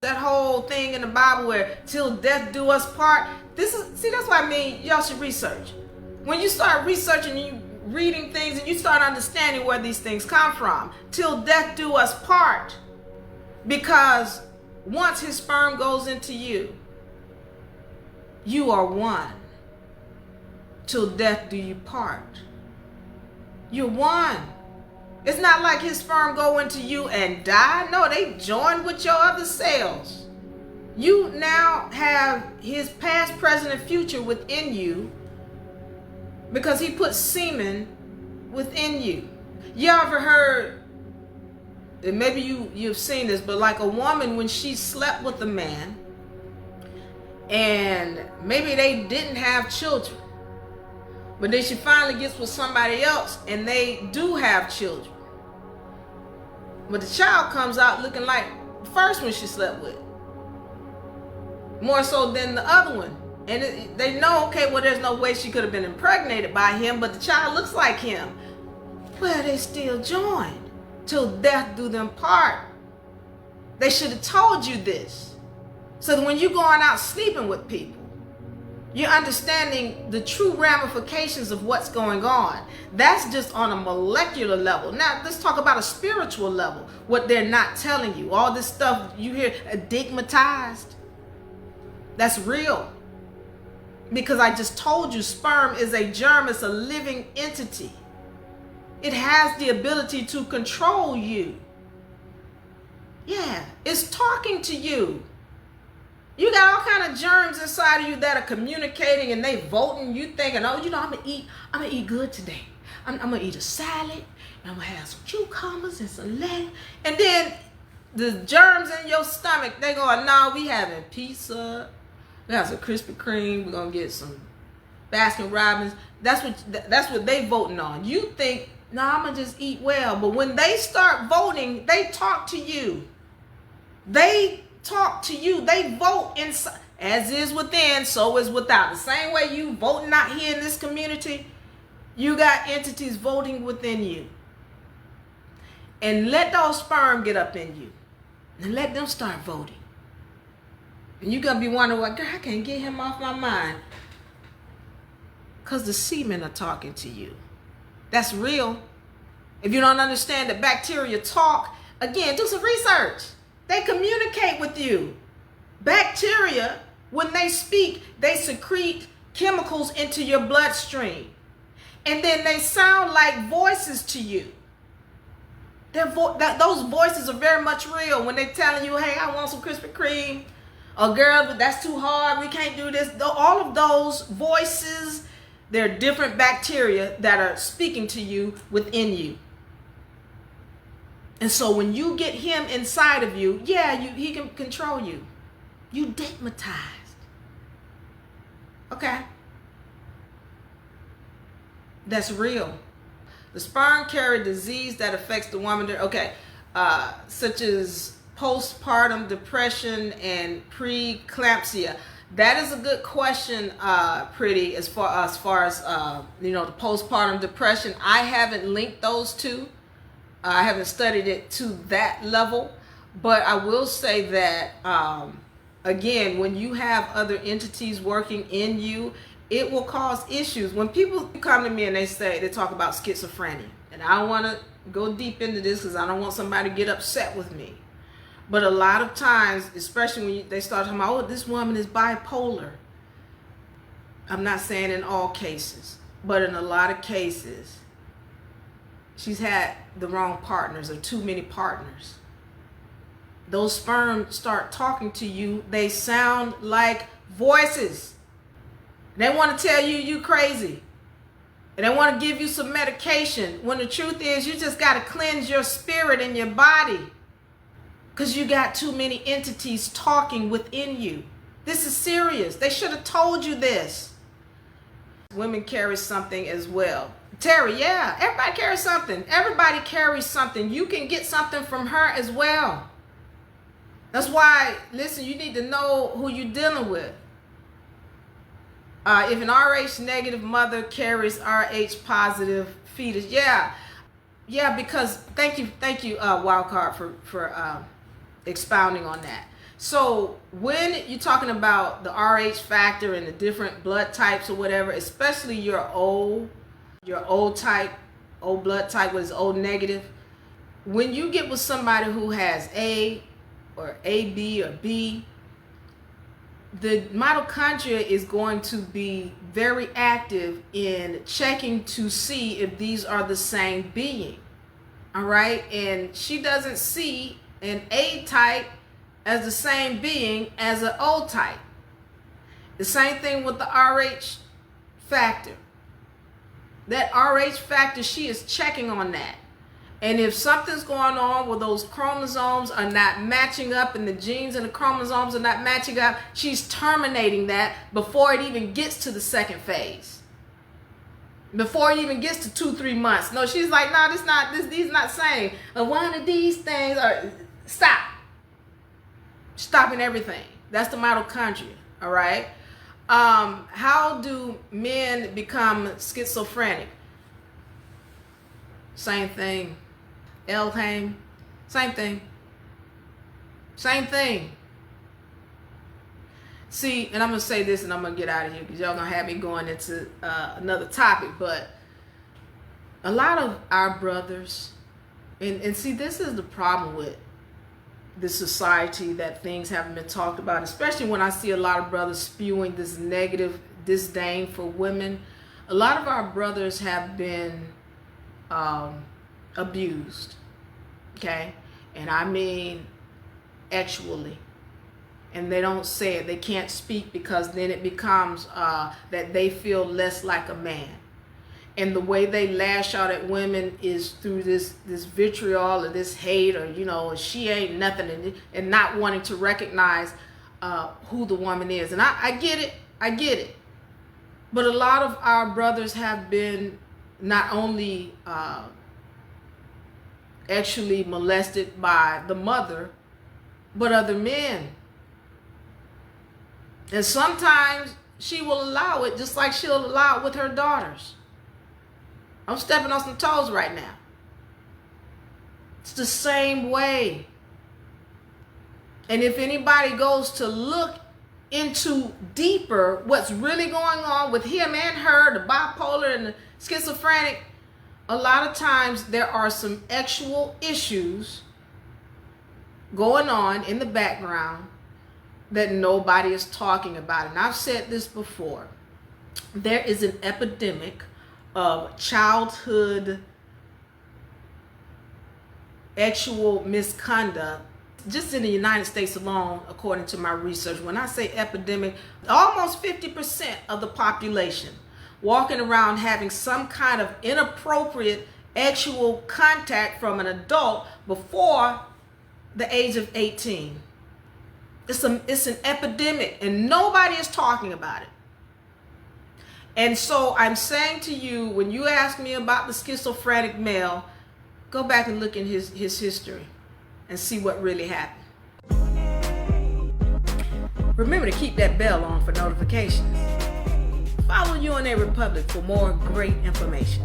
That whole thing in the Bible where till death do us part. That's what I mean. Y'all should research. When you start researching, you reading things, and you start understanding where these things come from. Till death do us part. Because once his sperm goes into you, you are one. Till death do you part. You're one. It's not like his sperm go into you and die. No, they join with your other cells. You now have his past, present, and future within you because he put semen within you. You ever heard, and maybe you've seen this, but like a woman when she slept with a man and maybe they didn't have children, but then she finally gets with somebody else and they do have children. But the child comes out looking like the first one she slept with. More so than the other one. And they know, okay, well, there's no way she could have been impregnated by him, but the child looks like him. Well, they still joined. Till death do them part. They should have told you this. So that when you're going out sleeping with people, you're understanding the true ramifications of what's going on. That's just on a molecular level. Now, let's talk about a spiritual level. What they're not telling you. All this stuff you hear stigmatized. That's real. Because I just told you, sperm is a germ. It's a living entity. It has the ability to control you. Yeah, it's talking to you. You got all kind of germs inside of you that are communicating and they voting. You thinking, oh, I'm gonna eat good today. I'm gonna eat a salad. And I'm gonna have some cucumbers and some lettuce. And then the germs in your stomach, they going, no, we having pizza. We have some Krispy Kreme. We're gonna get some Baskin Robbins. That's what they voting on. You think, no, I'm gonna just eat well. But when they start voting, they talk to you. They talk to you. They vote inside. As is within, so is without. The same way you voting out here in this community, you got entities voting within you. And let those sperm get up in you. And let them start voting. And you're going to be wondering, well, girl, I can't get him off my mind. Because the SeaMen are talking to you. That's real. If you don't understand that bacteria talk, again, do some research. They communicate with you. Bacteria, when they speak, they secrete chemicals into your bloodstream. And then they sound like voices to you. Those voices are very much real when they're telling you, hey, I want some Krispy Kreme. Or girl, but that's too hard. We can't do this. All of those voices, they're different bacteria that are speaking to you within you. And so when you get him inside of you, yeah, he can control you. You stigmatized. Okay? That's real. The sperm carry disease that affects the woman. Okay, such as postpartum depression and preeclampsia. That is a good question, Pretty, as far as the postpartum depression. I haven't linked those two. I haven't studied it to that level, but I will say that, again, when you have other entities working in you, it will cause issues. When people come to me and they talk about schizophrenia, and I don't want to go deep into this because I don't want somebody to get upset with me. But a lot of times, especially when they start talking about, oh, this woman is bipolar. I'm not saying in all cases, but in a lot of cases, she's had the wrong partners or too many partners. Those sperm start talking to you. They sound like voices. They want to tell you you crazy. And they want to give you some medication. When the truth is, you just got to cleanse your spirit and your body. Because you got too many entities talking within you. This is serious. They should have told you this. Women carry something as well. Terry, yeah, everybody carries something. Everybody carries something. You can get something from her as well. That's why, listen, you need to know who you're dealing with. If an RH negative mother carries RH positive fetus, yeah, because thank you, Wildcard for expounding on that. So when you're talking about the RH factor and the different blood types or whatever, especially your O type, O blood type was O negative, when you get with somebody who has A or AB or B, the mitochondria is going to be very active in checking to see if these are the same being. All right, and she doesn't see an A type as the same being as an O type. The same thing with the RH factor. That RH factor, she is checking on that. And if something's going on where those chromosomes are not matching up and the genes and the chromosomes are not matching up, she's terminating that before it even gets to the second phase. Before it even gets to 2-3 months. No, she's like, no, these not same. One of these things are, stop. Stopping everything. That's the mitochondria, all right? How do men become schizophrenic? Same thing. Elheim, same thing. Same thing. See, and I'm going to say this and I'm going to get out of here because y'all going to have me going into another topic, but a lot of our brothers, and see, this is the problem with the society, that things haven't been talked about, especially when I see a lot of brothers spewing this negative disdain for women. A lot of our brothers have been abused, okay? And I mean actually. And they don't say it, they can't speak, because then it becomes that they feel less like a man. And the way they lash out at women is through this vitriol or this hate, or, you know, she ain't nothing, and not wanting to recognize who the woman is. And I get it. But a lot of our brothers have been not only actually molested by the mother, but other men. And sometimes she will allow it, just like she'll allow it with her daughters. I'm stepping on some toes right now. It's the same way. And if anybody goes to look into deeper what's really going on with him and her, the bipolar and the schizophrenic, a lot of times there are some actual issues going on in the background that nobody is talking about. And I've said this before. There is an epidemic of childhood actual misconduct just in the United States alone, according to my research. When I say epidemic, almost 50% of the population walking around having some kind of inappropriate actual contact from an adult before the age of 18. It's an epidemic, and nobody is talking about it. And so I'm saying to you, when you ask me about the schizophrenic male, go back and look in his history and see what really happened. Remember to keep that bell on for notifications. Follow UNARepublic for more great information.